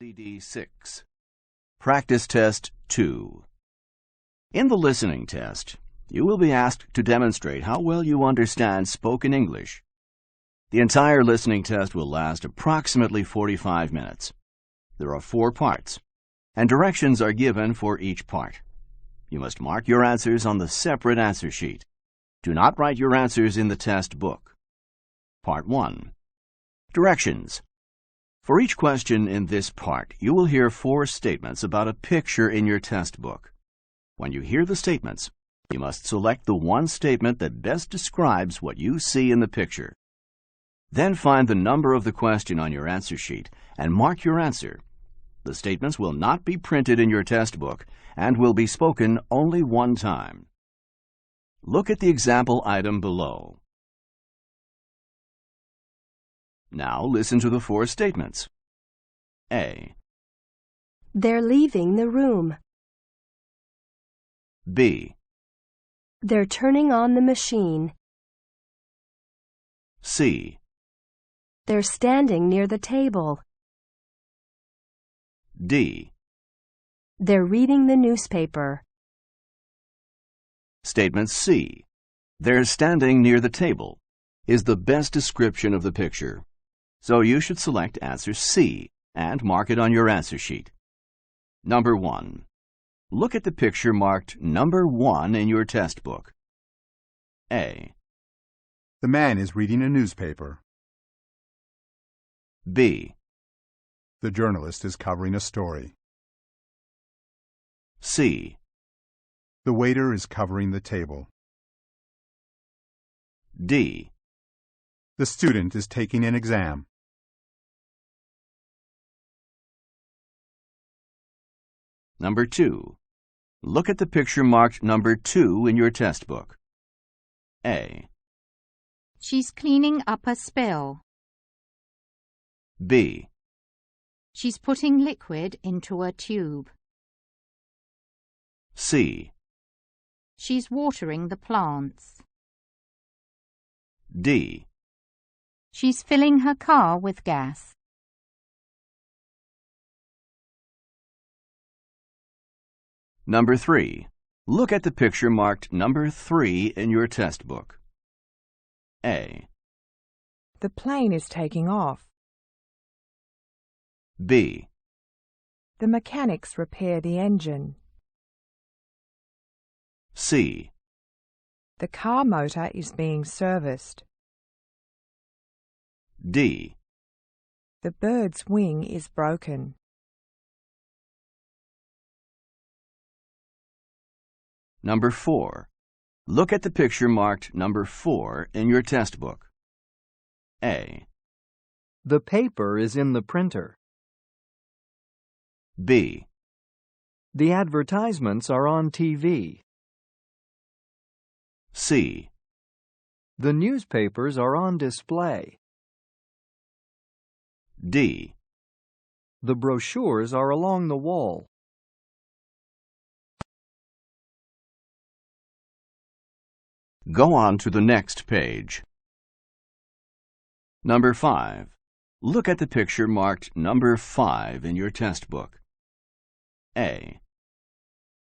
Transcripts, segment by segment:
CD6. Practice Test 2. In the listening test, you will be asked to demonstrate how well you understand spoken English. The entire listening test will last approximately 45 minutes. There are 4 parts, and directions are given for each part. You must mark your answers on the separate answer sheet. Do not write your answers in the test book. Part 1. Directions. For each question in this part, you will hear 4 statements about a picture in your test book. When you hear the statements, you must select the one statement that best describes what you see in the picture. Then find the number of the question on your answer sheet and mark your answer. The statements will not be printed in your test book and will be spoken only one time. Look at the example item below. Now listen to the 4 statements. A. They're leaving the room. B. They're turning on the machine. C. They're standing near the table. D. They're reading the newspaper. Statement C. They're standing near the table is the best description of the picture. So you should select answer C and mark it on your answer sheet. Number 1. Look at the picture marked number 1 in your test book. A. The man is reading a newspaper. B. The journalist is covering a story. C. The waiter is covering the table. D. The student is taking an exam. Number 2. Look at the picture marked number 2 in your test book. A. She's cleaning up a spill. B. She's putting liquid into a tube. C. She's watering the plants. D. She's filling her car with gas. Number 3. Look at the picture marked number 3 in your test book. A. The plane is taking off. B. The mechanics repair the engine. C. The car motor is being serviced. D. The bird's wing is broken. Number 4. Look at the picture marked number 4 in your test book. A. The paper is in the printer. B. The advertisements are on TV. C. The newspapers are on display. D. The brochures are along the wall. Go on to the next page. Number 5. Look at the picture marked number 5 in your test book. A.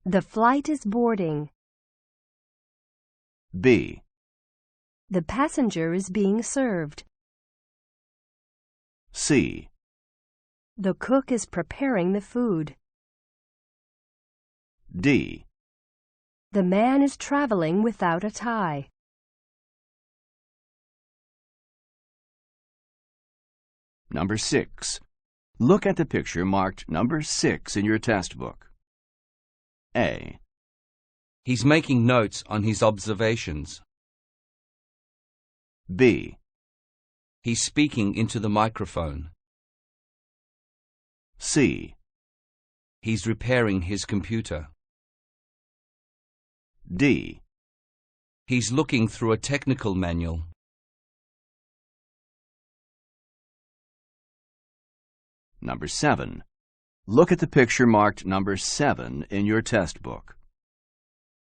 The flight is boarding. B. The passenger is being served. C. The cook is preparing the food. D. The man is traveling without a tie. Number 6. Look at the picture marked number 6 in your test book. A. He's making notes on his observations. B. He's speaking into the microphone. C. He's repairing his computer. D. He's looking through a technical manual. Number 7. Look at the picture marked number 7 in your test book.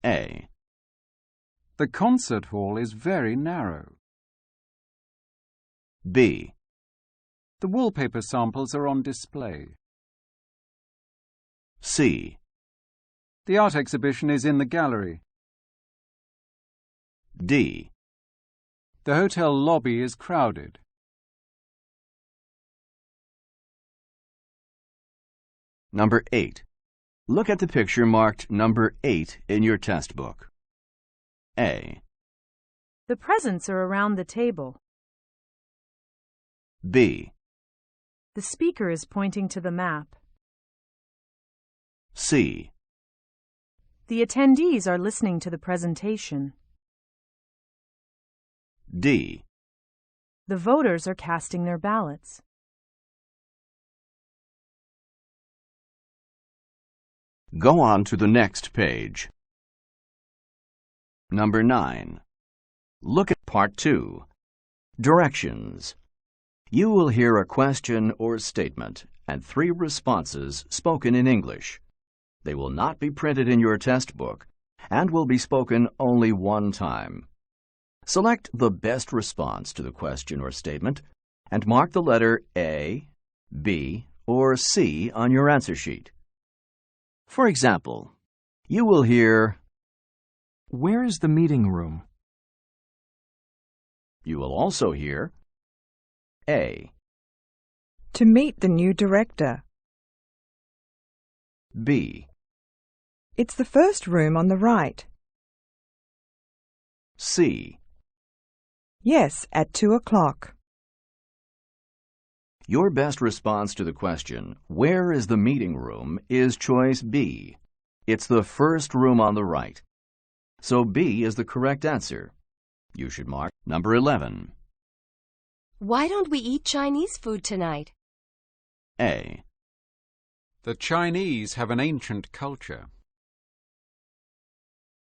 A. The concert hall is very narrow. B. The wallpaper samples are on display. C. The art exhibition is in the gallery. D. The hotel lobby is crowded. Number 8. Look at the picture marked number 8 in your test book. A. The presents are around the table. B. The speaker is pointing to the map. C. The attendees are listening to the presentation. D. The voters are casting their ballots. Go on to the next page. Number 9. Look at Part 2. Directions. You will hear a question or statement and 3 responses spoken in English. They will not be printed in your test book and will be spoken only one time. Select the best response to the question or statement and mark the letter A, B, or C on your answer sheet. For example, you will hear, Where is the meeting room? you will also hear, A, To meet the new director. B, It's the first room on the right. C. Yes, at 2 o'clock. Your best response to the question, where is the meeting room, is choice B. It's the first room on the right. So B is the correct answer. You should mark number 11. Why don't we eat Chinese food tonight? A, The Chinese have an ancient culture.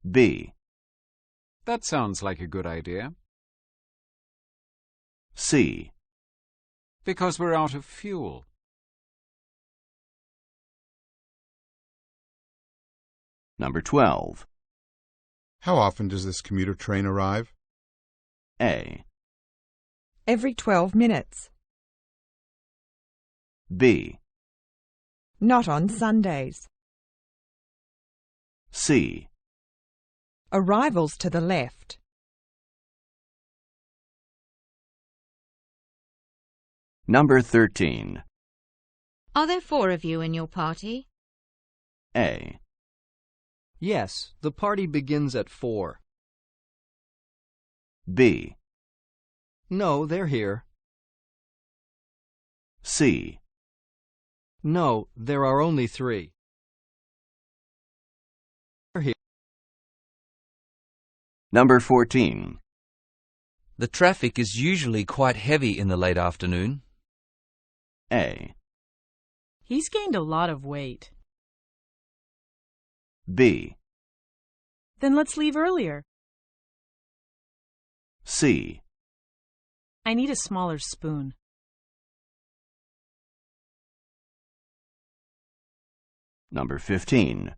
B, That sounds like a good idea. C. Because we're out of fuel. Number 12. How often does this commuter train arrive? A, Every 12 minutes. B, Not on Sundays. C. Arrivals to the left. Number 13. Are there 4 of you in your party? A, Yes, the party begins at 4. B, No, they're here. C. No, there are only 3. They're here. Number 14. The traffic is usually quite heavy in the late afternoon. A, He's gained a lot of weight. B, Then let's leave earlier. C. I need a smaller spoon. Number 15.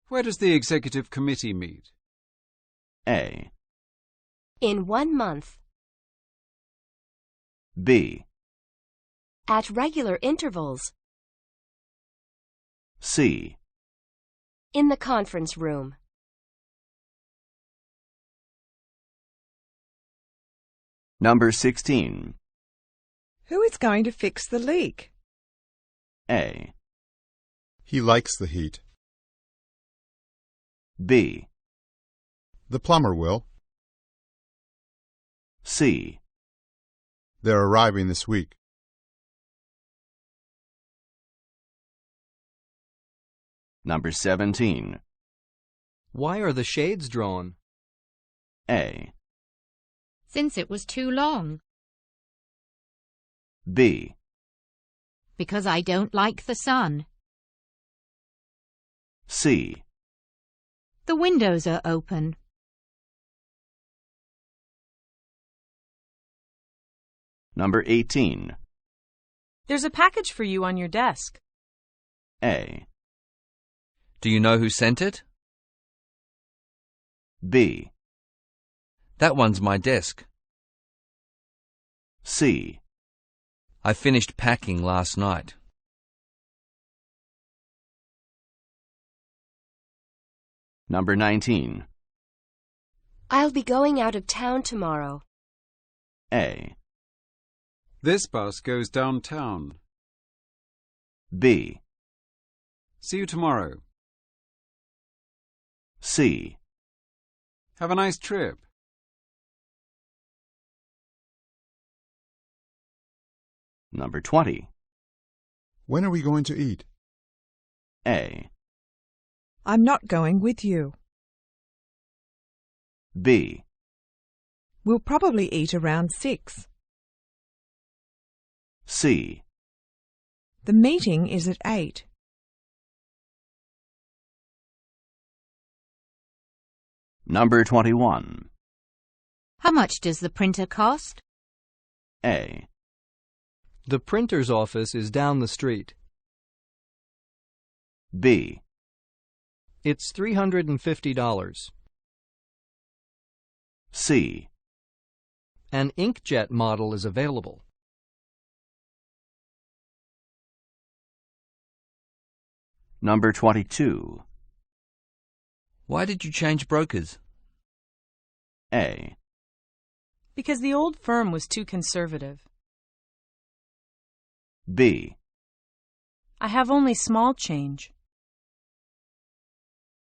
Where does the executive committee meet? A, In 1 month. B, At regular intervals. C. In the conference room. Number 16. Who is going to fix the leak? A, He likes the heat. B, The plumber will. C. They're arriving this week. Number 17. Why are the shades drawn? A, Since it was too long. B, Because I don't like the sun. C. The windows are open. Number 18. There's a package for you on your desk. A, Do you know who sent it? B, That one's my desk. C. I finished packing last night. Number 19. I'll be going out of town tomorrow. A. This bus goes downtown. B. See you tomorrow. C. Have a nice trip. Number 20. When are we going to eat? A. I'm not going with you. B. We'll probably eat around 6. C. The meeting is at 8. Number 21. How much does the printer cost? A. The printer's office is down the street. B. It's $350. C. An inkjet model is available. Number 22. Why did you change brokers? A. Because the old firm was too conservative. B. I have only small change.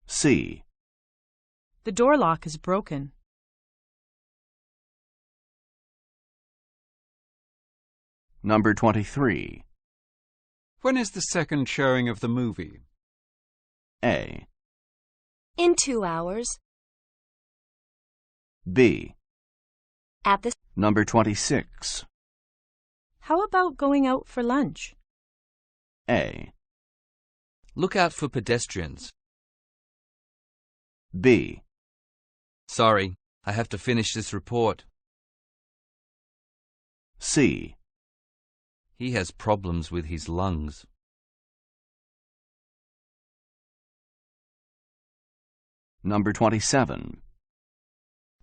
C. The door lock is broken. Number 23. When is the second showing of the movie? A. In 2 hours. B. At the... Number 26. How about going out for lunch? A. Look out for pedestrians. B. Sorry, I have to finish this report. C. He has problems with his lungs. Number 27.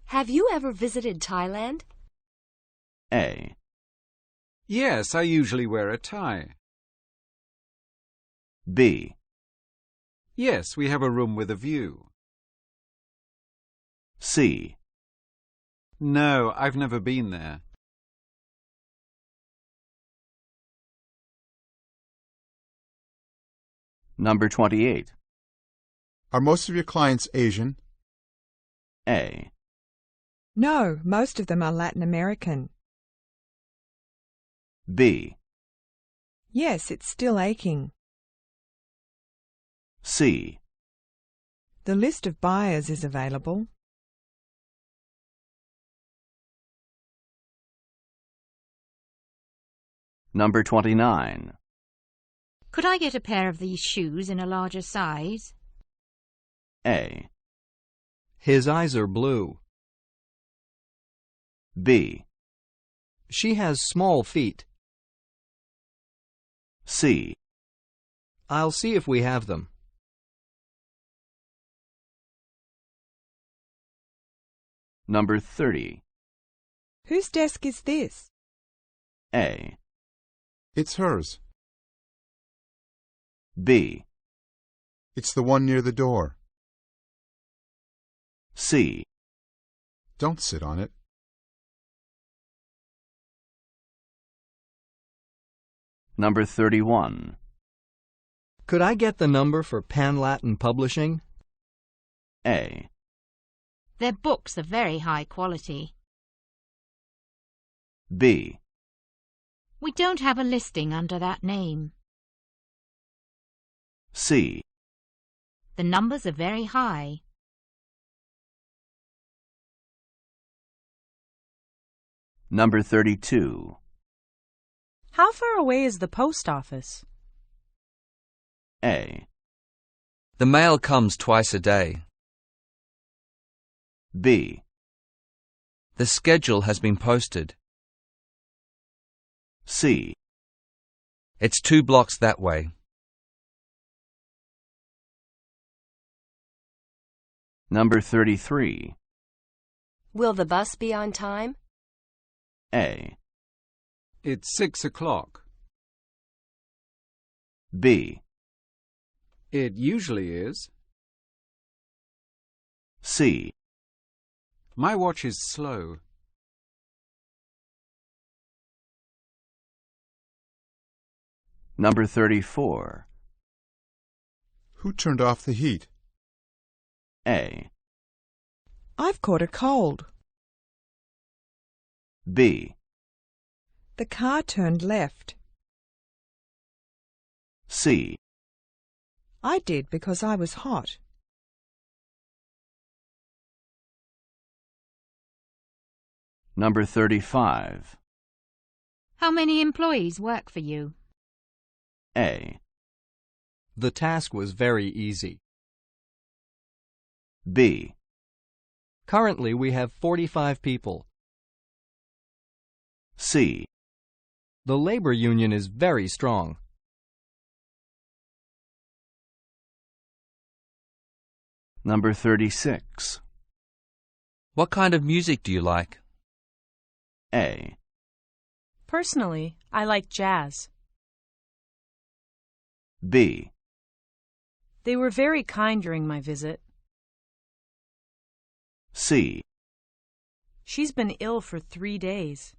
Have you ever visited Thailand? A. Yes, I usually wear a tie. B. Yes, we have a room with a view. C. No, I've never been there. Number 28. Are most of your clients Asian? A. No, most of them are Latin American. B. Yes, it's still aching. C. The list of buyers is available. Number 29. Could I get a pair of these shoes in a larger size? A. His eyes are blue. B. She has small feet. C. I'll see if we have them. Number 30. Whose desk is this? A. It's hers. B. It's the one near the door. C. Don't sit on it. Number 31. Could I get the number for Pan Latin Publishing? A. Their books are very high quality. B. We don't have a listing under that name. C. The numbers are very high. Number 32. How far away is the post office? A. The mail comes twice a day. B. The schedule has been posted. C. It's 2 blocks that way. Number 33. Will the bus be on time? A. It's 6 o'clock. B. It usually is. C. My watch is slow. Number 34. Who turned off the heat? A. I've caught a cold. B. The car turned left. C. I did because I was hot. Number 35. How many employees work for you? A. The task was very easy. B. Currently, we have 45 people. C. The labor union is very strong. Number 36. What kind of music do you like? A. Personally, I like jazz. B. They were very kind during my visit. C. She's been ill for 3 days.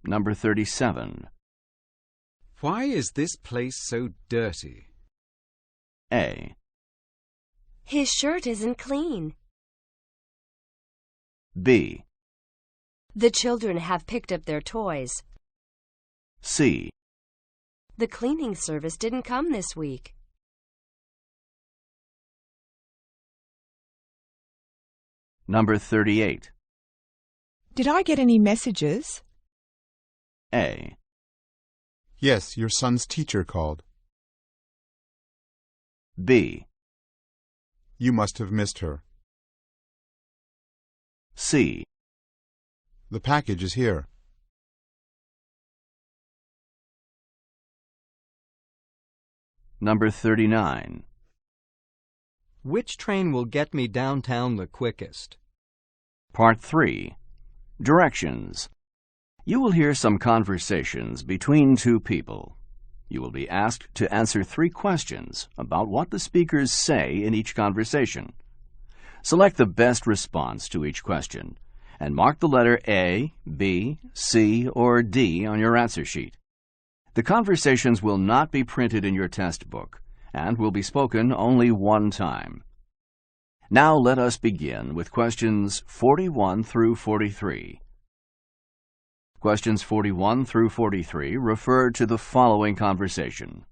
Number 37. Why is this place so dirty? A. His shirt isn't clean. B. The children have picked up their toys. C. The cleaning service didn't come this week. Number 38. Did I get any messages? A. Yes, your son's teacher called. B. You must have missed her. C. The package is here. Number 39. Which train will get me downtown the quickest? Part 3. Directions. You will hear some conversations between two people. You will be asked to answer 3 questions about what the speakers say in each conversation. Select the best response to each question and mark the letter A, B, C, or D on your answer sheet. The conversations will not be printed in your test book and will be spoken only one time. Now let us begin with questions 41 through 43. Questions 41 through 43 refer to the following conversation.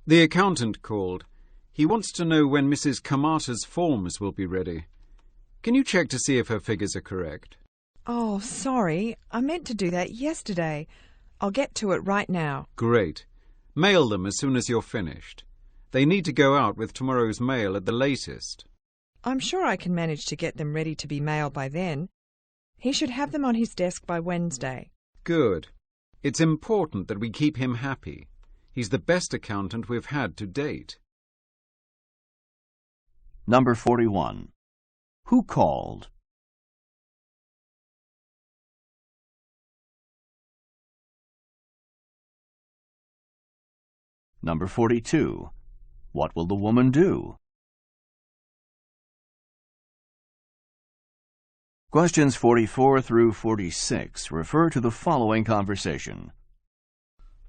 The accountant called. He wants to know when Mrs. Kamata's forms will be ready. Can you check to see if her figures are correct? Oh, sorry. I meant to do that yesterday. I'll get to it right now. Great. Mail them as soon as you're finished. They need to go out with tomorrow's mail at the latest. I'm sure I can manage to get them ready to be mailed by then. He should have them on his desk by Wednesday. Good. It's important that we keep him happy. He's the best accountant we've had to date. Number 41. Who called? Number 42. What will the woman do? Questions 44 through 46 refer to the following conversation.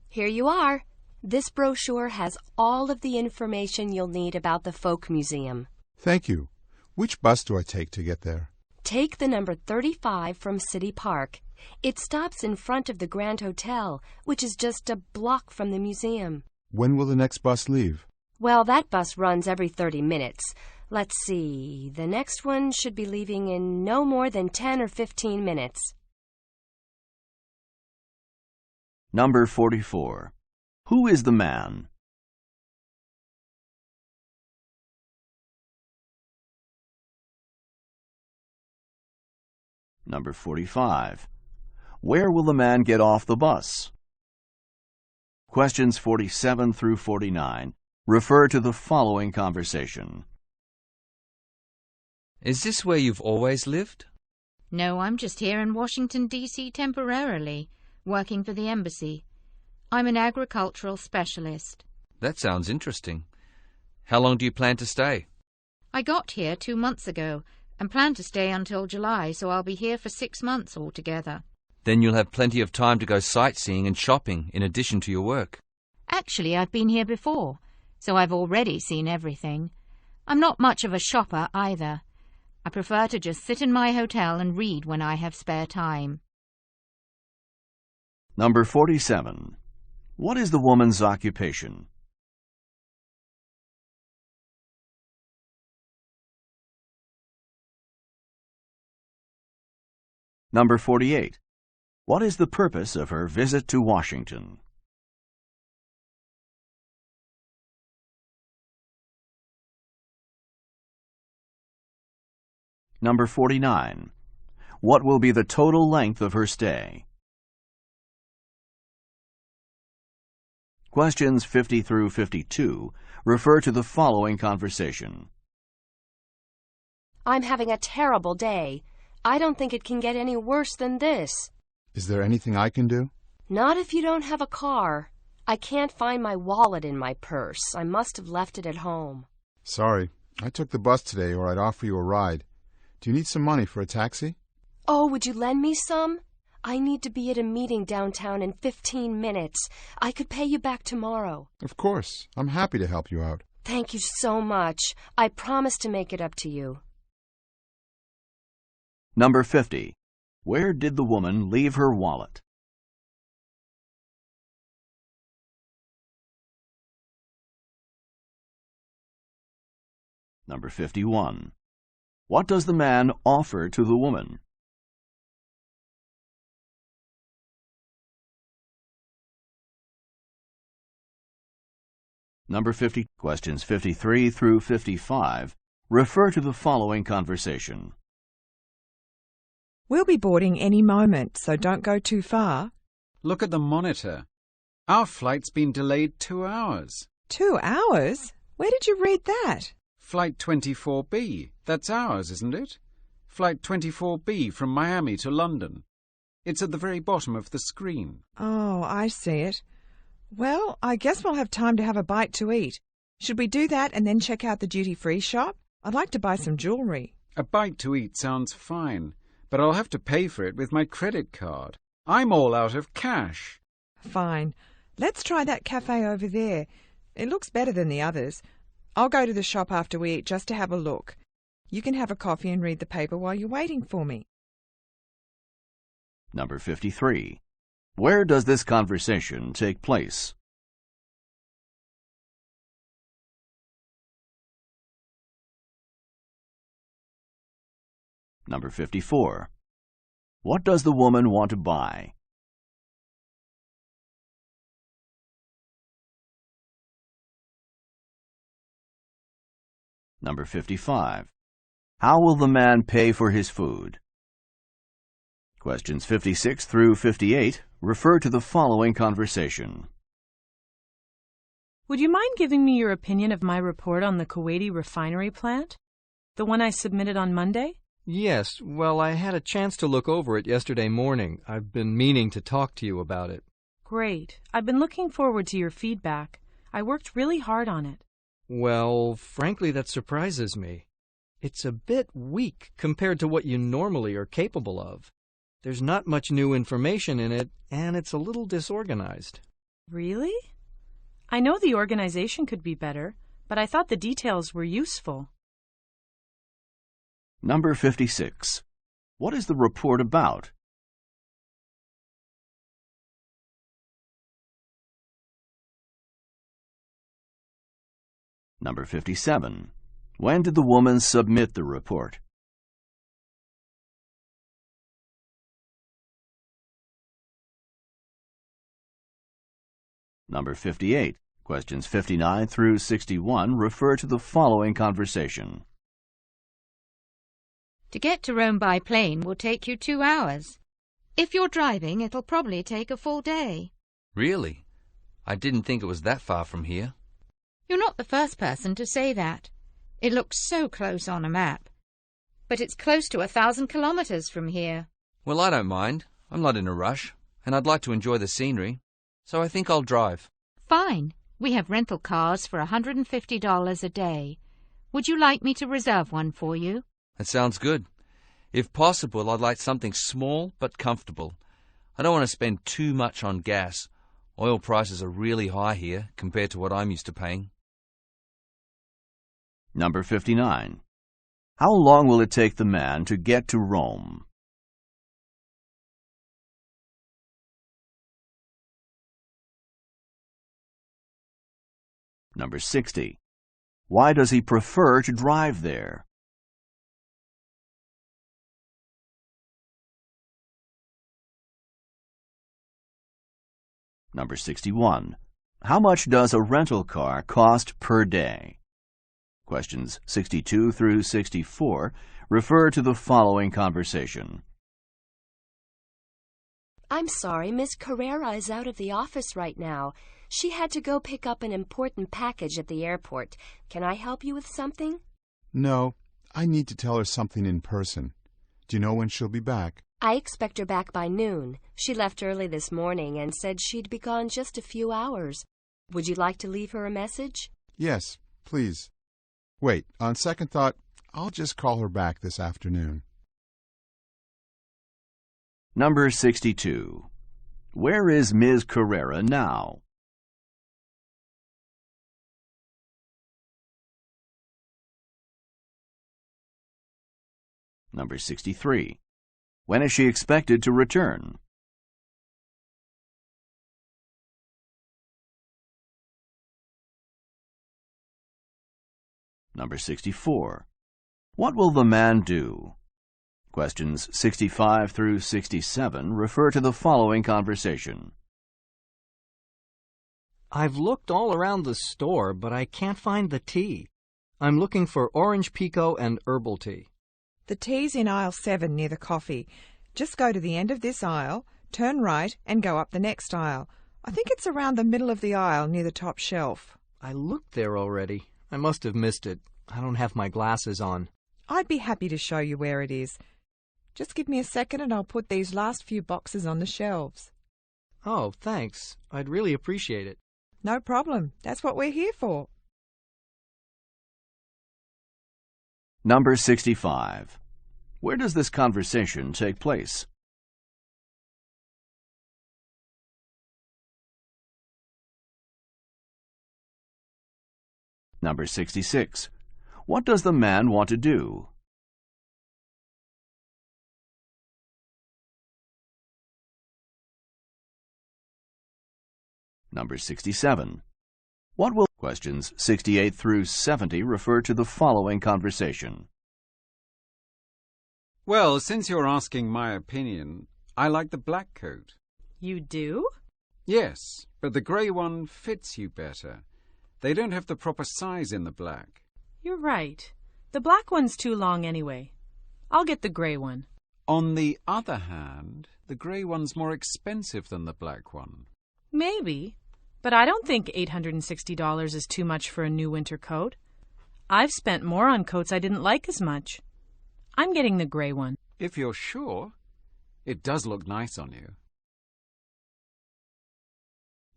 Here you are. This brochure has all of the information you'll need about the Folk Museum. Thank you. Which bus do I take to get there? Take the number 35 from City Park. It stops in front of the Grand Hotel, which is just a block from the museum. When will the next bus leave? Well, that bus runs every 30 minutes. Let's see. The next one should be leaving in no more than 10 or 15 minutes. Number 44. Who is the man? Number 45. Where will the man get off the bus? Questions 47 through 49 refer to the following conversation. Is this where you've always lived? No, I'm just here in Washington, D.C. temporarily, working for the embassy. I'm an agricultural specialist. That sounds interesting. How long do you plan to stay? I got here 2 months ago and plan to stay until July, so I'll be here for 6 months altogether. Then you'll have plenty of time to go sightseeing and shopping in addition to your work. Actually, I've been here before, so I've already seen everything. I'm not much of a shopper either. I prefer to just sit in my hotel and read when I have spare time. Number 47. What is the woman's occupation? Number 48. What is the purpose of her visit to Washington? Number 49. What will be the total length of her stay? Questions 50 through 52 refer to the following conversation. I'm having a terrible day. I don't think it can get any worse than this. Is there anything I can do? Not if you don't have a car. I can't find my wallet in my purse. I must have left it at home. Sorry, I took the bus today, or I'd offer you a ride. Do you need some money for a taxi? Oh, would you lend me some? I need to be at a meeting downtown in 15 minutes. I could pay you back tomorrow. Of course. I'm happy to help you out. Thank you so much. I promise to make it up to you. Number 50. Where did the woman leave her wallet? Number 51. What does the man offer to the woman? Number 50. Questions 53 through 55 refer to the following conversation. We'll be boarding any moment, so don't go too far. Look at the monitor. Our flight's been delayed 2 hours. 2 hours? Where did you read that? Flight 24B. That's ours, isn't it? Flight 24B from Miami to London. It's at the very bottom of the screen. Oh, I see it. Well, I guess we'll have time to have a bite to eat. Should we do that and then check out the duty-free shop? I'd like to buy some jewellery. A bite to eat sounds fine, but I'll have to pay for it with my credit card. I'm all out of cash. Fine. Let's try that cafe over there. It looks better than the others. I'll go to the shop after we eat just to have a look. You can have a coffee and read the paper while you're waiting for me. Number 53. Where does this conversation take place? Number 54. What does the woman want to buy? Number 55. How will the man pay for his food? Questions 56 through 58 refer to the following conversation. Would you mind giving me your opinion of my report on the Kuwaiti refinery plant? The one I submitted on Monday? Yes, well, I had a chance to look over it yesterday morning. I've been meaning to talk to you about it. Great. I've been looking forward to your feedback. I worked really hard on it. Well, frankly, that surprises me. It's a bit weak compared to what you normally are capable of. There's not much new information in it, and it's a little disorganized. Really? I know the organization could be better, but I thought the details were useful. Number 56. What is the report about? Number 57. When did the woman submit the report? Number 58. Questions 59 through 61 refer to the following conversation. To get to Rome by plane will take you 2 hours. If you're driving, it'll probably take a full day. Really? I didn't think it was that far from here. You're not the first person to say that. It looks so close on a map. But it's close to 1,000 kilometers from here. Well, I don't mind. I'm not in a rush, and I'd like to enjoy the scenery, so I think I'll drive. Fine. We have rental cars for $150 a day. Would you like me to reserve one for you? That sounds good. If possible, I'd like something small but comfortable. I don't want to spend too much on gas. Oil prices are really high here compared to what I'm used to paying. Number 59. How long will it take the man to get to Rome? Number 60. Why does he prefer to drive there? Number 61. How much does a rental car cost per day? Questions 62 through 64 refer to the following conversation. I'm sorry, Miss Carrera is out of the office right now. She had to go pick up an important package at the airport. Can I help you with something? No, I need to tell her something in person. Do you know when she'll be back? I expect her back by noon. She left early this morning and said she'd be gone just a few hours. Would you like to leave her a message? Yes, please. Wait, on second thought, I'll just call her back this afternoon. Number 62. Where is Ms. Carrera now? Number 63. When is she expected to return? Number 64. What will the man do? Questions 65 through 67 refer to the following conversation. I've looked all around the store, but I can't find the tea. I'm looking for orange pekoe and herbal tea. The tea's in aisle 7 near the coffee. Just go to the end of this aisle, turn right and go up the next aisle. I think it's around the middle of the aisle near the top shelf. I looked there already. I must have missed it. I don't have my glasses on. I'd be happy to show you where it is. Just give me a second and I'll put these last few boxes on the shelves. Oh, thanks. I'd really appreciate it. No problem. That's what we're here for. Number 65. Where does this conversation take place? Number 66. What does the man want to do? Number 67. What will questions 68 through 70 refer to the following conversation? Well, since you're asking my opinion, I like the black coat. You do? Yes, but the grey one fits you better. They don't have the proper size in the black. You're right. The black one's too long anyway. I'll get the grey one. On the other hand, the grey one's more expensive than the black one. Maybe, but I don't think $860 is too much for a new winter coat. I've spent more on coats I didn't like as much. I'm getting the grey one. If you're sure, it does look nice on you.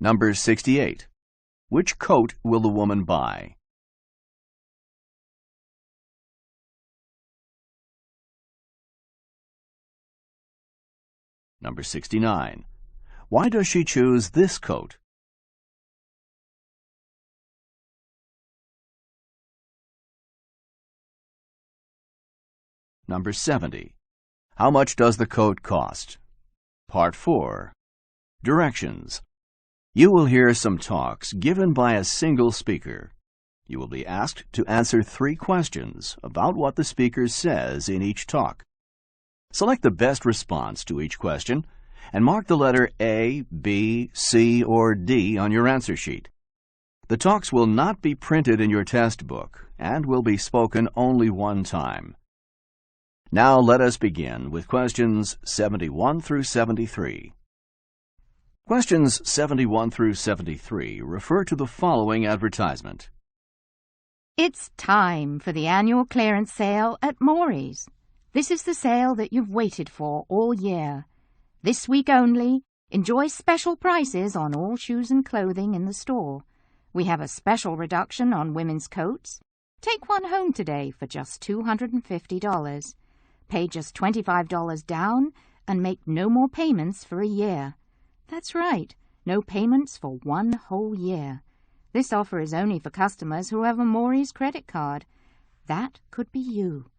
Number 68. Which coat will the woman buy? Number 69. Why does she choose this coat? Number 70. How much does the coat cost? Part 4. Directions. You will hear some talks given by a single speaker. You will be asked to answer 3 questions about what the speaker says in each talk. Select the best response to each question and mark the letter A, B, C, or D on your answer sheet. The talks will not be printed in your test book and will be spoken only one time. Now let us begin with questions 71 through 73. Questions 71 through 73 refer to the following advertisement. It's time for the annual clearance sale at Maury's. This is the sale that you've waited for all year. This week only, enjoy special prices on all shoes and clothing in the store. We have a special reduction on women's coats. Take one home today for just $250. Pay just $25 down and make no more payments for a year. That's right, no payments for 1 whole year. This offer is only for customers who have a Maury's credit card. That could be you.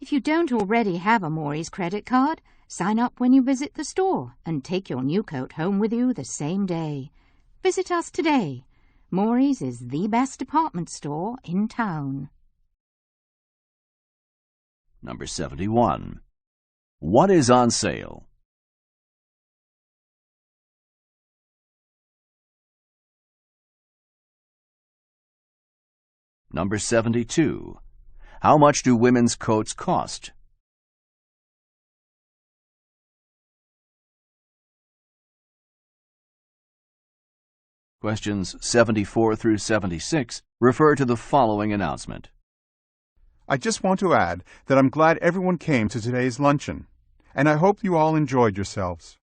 If you don't already have a Maury's credit card, sign up when you visit the store and take your new coat home with you the same day. Visit us today. Maury's is the best department store in town. Number 71. What is on sale? Number 72. How much do women's coats cost? Questions 74 through 76 refer to the following announcement. I just want to add that I'm glad everyone came to today's luncheon, and I hope you all enjoyed yourselves.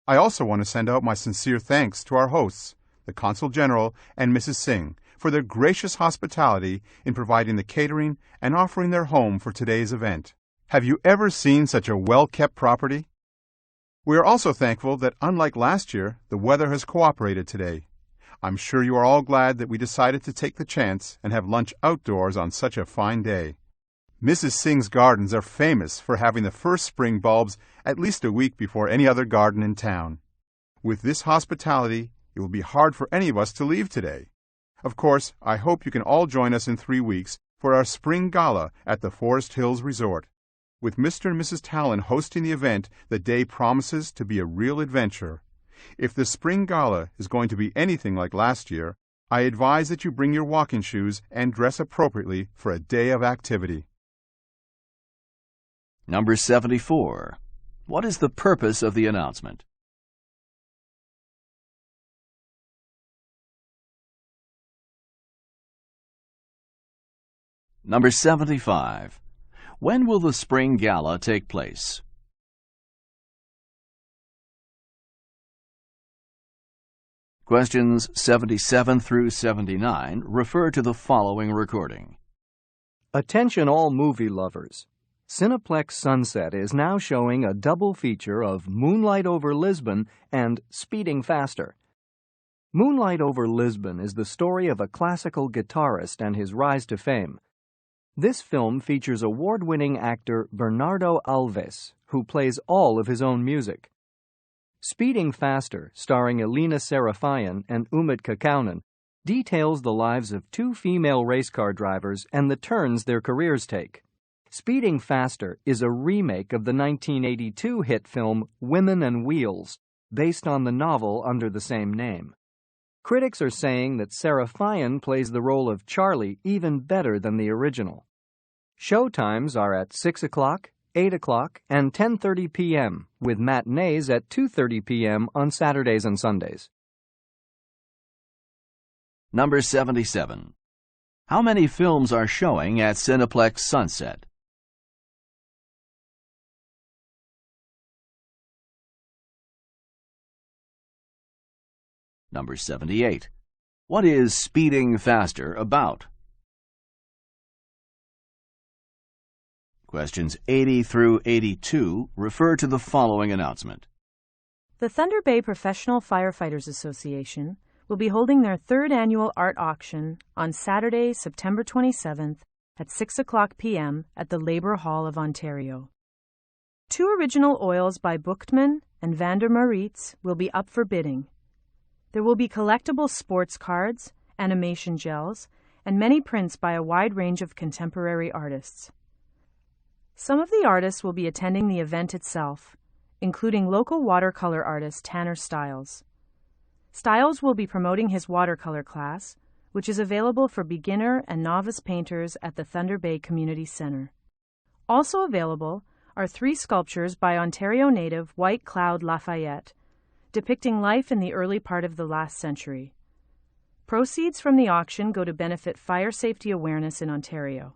I also want to send out my sincere thanks to our hosts, the Consul General and Mrs. Singh, for their gracious hospitality in providing the catering and offering their home for today's event. Have you ever seen such a well-kept property? We are also thankful that, unlike last year, the weather has cooperated today. I'm sure you are all glad that we decided to take the chance and have lunch outdoors on such a fine day. Mrs. Singh's gardens are famous for having the first spring bulbs at least a week before any other garden in town. With this hospitality, it will be hard for any of us to leave today. Of course, I hope you can all join us in 3 weeks for our spring gala at the Forest Hills Resort. With Mr. and Mrs. Talon hosting the event, the day promises to be a real adventure. If the spring gala is going to be anything like last year, I advise that you bring your walking shoes and dress appropriately for a day of activity. Number 74. What is the purpose of the announcement? Number 75. When will the spring gala take place? Questions 77 through 79 refer to the following recording. Attention all movie lovers. Cineplex Sunset is now showing a double feature of Moonlight Over Lisbon and Speeding Faster. Moonlight Over Lisbon is the story of a classical guitarist and his rise to fame. This film features award-winning actor Bernardo Alves, who plays all of his own music. Speeding Faster, starring Elena Serafian and Umit Kakaunen, details the lives of 2 female race car drivers and the turns their careers take. Speeding Faster is a remake of the 1982 hit film Women and Wheels, based on the novel under the same name. Critics are saying that Serafian plays the role of Charlie even better than the original. Show times are at 6 o'clock, 8 o'clock, and 10:30 p.m., with matinees at 2:30 p.m. on Saturdays and Sundays. Number 77. How many films are showing at Cineplex Sunset? Number 78. What is Speeding Faster about? Questions 80 through 82 refer to the following announcement. The Thunder Bay Professional Firefighters Association will be holding their 3rd annual art auction on Saturday, September 27th at 6 o'clock p.m. at the Labour Hall of Ontario. 2 original oils by Buchtman and Vander Maritz will be up for bidding. There will be collectible sports cards, animation gels, and many prints by a wide range of contemporary artists. Some of the artists will be attending the event itself, including local watercolor artist Tanner Stiles. Stiles will be promoting his watercolor class, which is available for beginner and novice painters at the Thunder Bay Community Centre. Also available are 3 sculptures by Ontario native White Cloud Lafayette, depicting life in the early part of the last century. Proceeds from the auction go to benefit fire safety awareness in Ontario.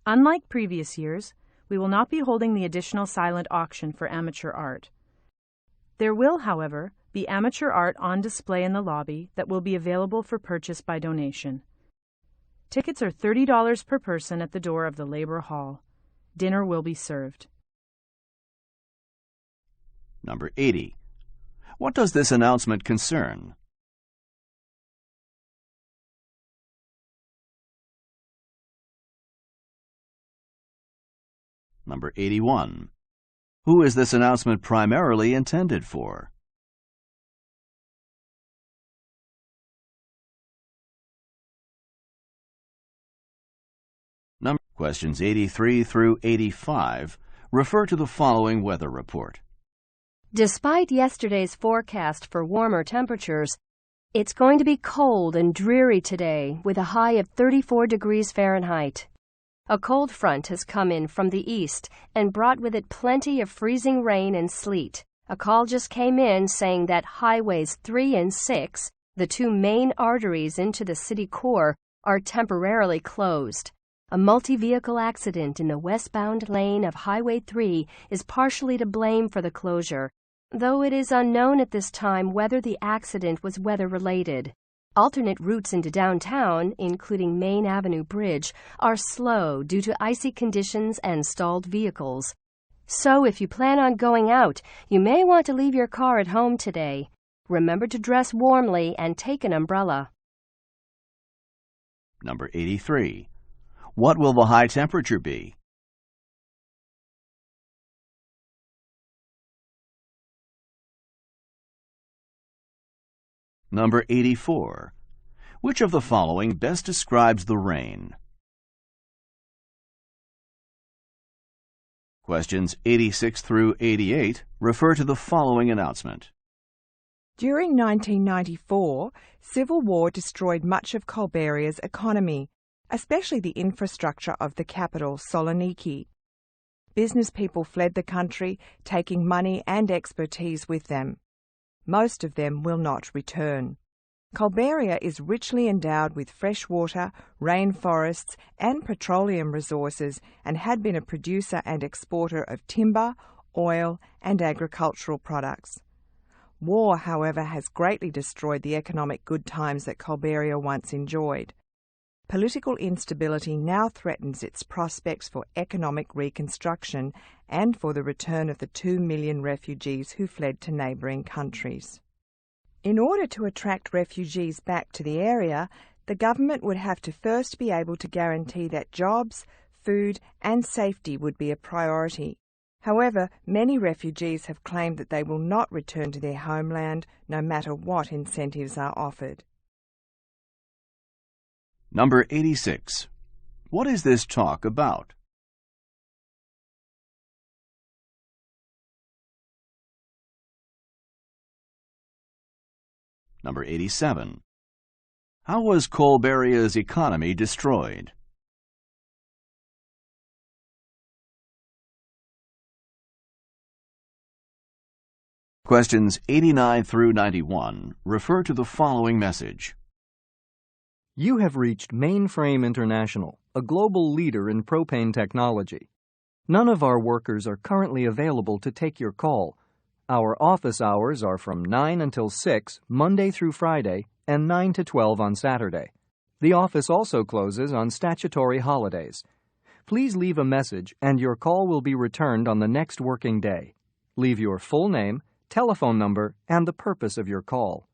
Unlike previous years, we will not be holding the additional silent auction for amateur art. There will, however, be amateur art on display in the lobby that will be available for purchase by donation. Tickets are $30 per person at the door of the Labor Hall. Dinner will be served. Number 80. What does this announcement concern? Number 81. Who is this announcement primarily intended for? Questions 83 through 85 refer to the following weather report. Despite yesterday's forecast for warmer temperatures, it's going to be cold and dreary today with a high of 34 degrees Fahrenheit. A cold front has come in from the east and brought with it plenty of freezing rain and sleet. A call just came in saying that highways 3 and 6, the two main arteries into the city core, are temporarily closed. A multi-vehicle accident in the westbound lane of Highway 3 is partially to blame for the closure, though it is unknown at this time whether the accident was weather-related. Alternate routes into downtown, including Main Avenue Bridge, are slow due to icy conditions and stalled vehicles. So if you plan on going out, you may want to leave your car at home today. Remember to dress warmly and take an umbrella. Number 83. What will the high temperature be? Number 84. Which of the following best describes the rain? Questions 86 through 88 refer to the following announcement. During 1994, civil war destroyed much of Kolberia's economy, especially the infrastructure of the capital, Saloniki. Business people fled the country, taking money and expertise with them. Most of them will not return. Kolberia is richly endowed with fresh water, rainforests and petroleum resources and had been a producer and exporter of timber, oil and agricultural products. War, however, has greatly destroyed the economic good times that Kolberia once enjoyed. Political instability now threatens its prospects for economic reconstruction and for the return of the 2 million refugees who fled to neighbouring countries. In order to attract refugees back to the area, the government would have to first be able to guarantee that jobs, food and safety would be a priority. However, many refugees have claimed that they will not return to their homeland no matter what incentives are offered. Number 86. What is this talk about? Number 87. How was Kolberia's economy destroyed? Questions 89 through 91 refer to the following message. You have reached Mainframe International, a global leader in propane technology. None of our workers are currently available to take your call. Our office hours are from 9 until 6, Monday through Friday, and 9 to 12 on Saturday. The office also closes on statutory holidays. Please leave a message and your call will be returned on the next working day. Leave your full name, telephone number, and the purpose of your call.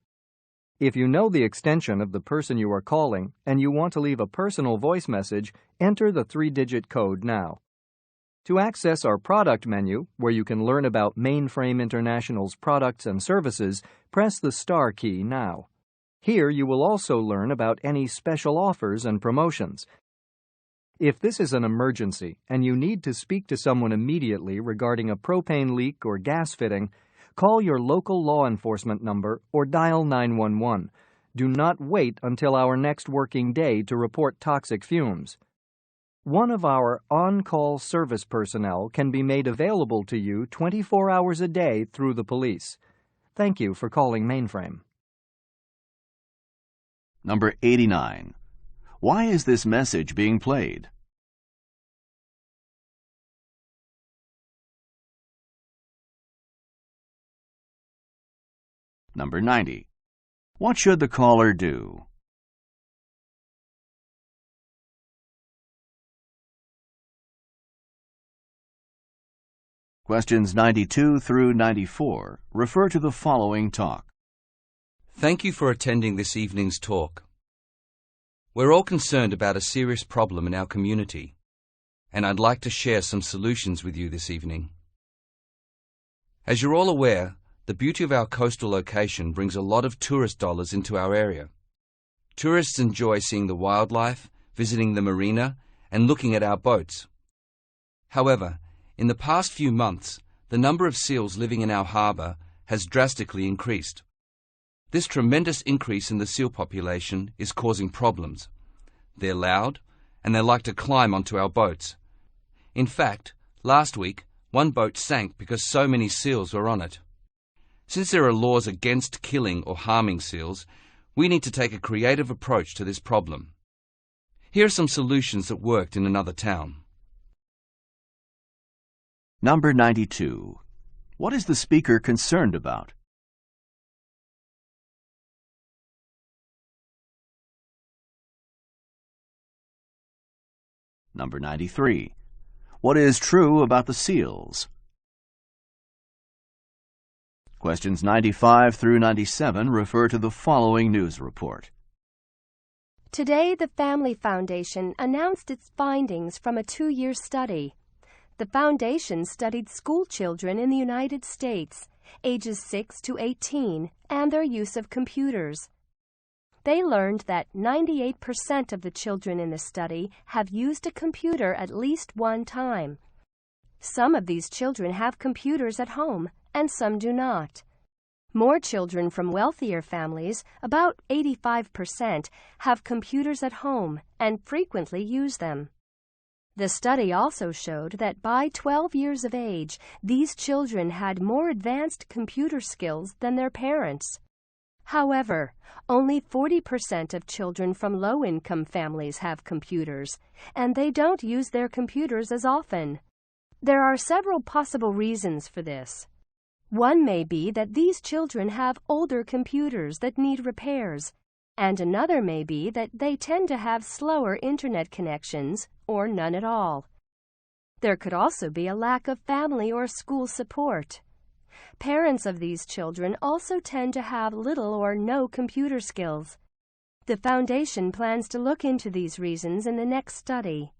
If you know the extension of the person you are calling and you want to leave a personal voice message, enter the 3-digit code now. To access our product menu, where you can learn about Mainframe International's products and services, press the star key now. Here you will also learn about any special offers and promotions. If this is an emergency and you need to speak to someone immediately regarding a propane leak or gas fitting, call your local law enforcement number or dial 911. Do not wait until our next working day to report toxic fumes. One of our on-call service personnel can be made available to you 24 hours a day through the police. Thank you for calling Mainframe. Number 89. Why is this message being played? Number 90. What should the caller do? Questions 92 through 94 refer to the following talk. Thank you for attending this evening's talk. We're all concerned about a serious problem in our community, and I'd like to share some solutions with you this evening. As you're all aware, the beauty of our coastal location brings a lot of tourist dollars into our area. Tourists enjoy seeing the wildlife, visiting the marina, and looking at our boats. However, in the past few months, the number of seals living in our harbour has drastically increased. This tremendous increase in the seal population is causing problems. They're loud, and they like to climb onto our boats. In fact, last week, one boat sank because so many seals were on it. Since there are laws against killing or harming seals, we need to take a creative approach to this problem. Here are some solutions that worked in another town. Number 92. What is the speaker concerned about? Number 93. What is true about the seals? Questions 95 through 97 refer to the following news report. Today, the Family Foundation announced its findings from a 2-year study. The foundation studied school children in the United States, ages 6 to 18, and their use of computers. They learned that 98% of the children in the study have used a computer at least one time. Some of these children have computers at home, and some do not. More children from wealthier families, about 85%, have computers at home and frequently use them. The study also showed that by 12 years of age, these children had more advanced computer skills than their parents. However, only 40% of children from low-income families have computers, and they don't use their computers as often. There are several possible reasons for this. One may be that these children have older computers that need repairs, and another may be that they tend to have slower internet connections or none at all. There could also be a lack of family or school support. Parents of these children also tend to have little or no computer skills. The Foundation plans to look into these reasons in the next study.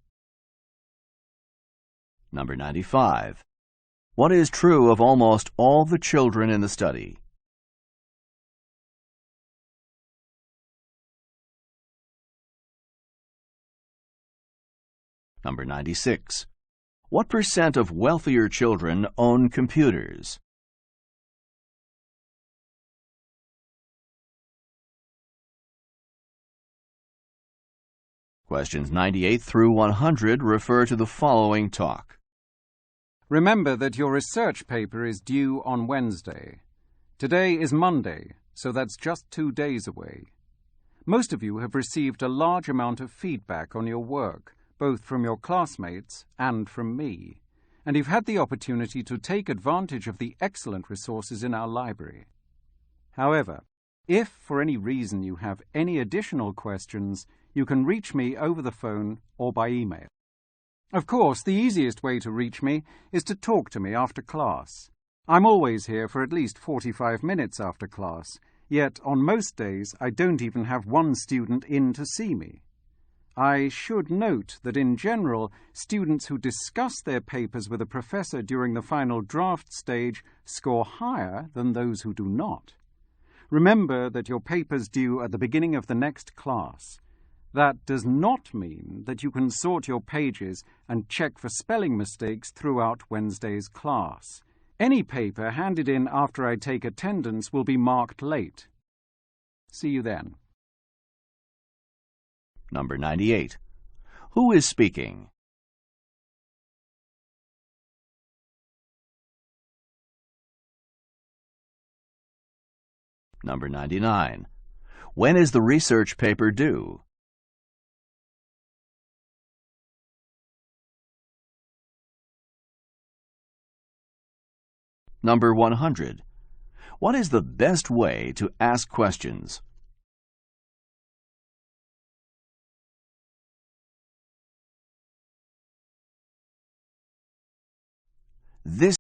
Number 95. What is true of almost all the children in the study? Number 96. What percent of wealthier children own computers? Questions 98 through 100 refer to the following talk. Remember that your research paper is due on Wednesday. Today is Monday, so that's just 2 days away. Most of you have received a large amount of feedback on your work, both from your classmates and from me, and you've had the opportunity to take advantage of the excellent resources in our library. However, if for any reason you have any additional questions, you can reach me over the phone or by email. Of course, the easiest way to reach me is to talk to me after class. I'm always here for at least 45 minutes after class, yet on most days I don't even have one student in to see me. I should note that in general, students who discuss their papers with a professor during the final draft stage score higher than those who do not. Remember that your paper's due at the beginning of the next class. That does not mean that you can sort your pages and check for spelling mistakes throughout Wednesday's class. Any paper handed in after I take attendance will be marked late. See you then. Number 98. Who is speaking? Number 99. When is the research paper due? Number 100. What is the best way to ask questions? This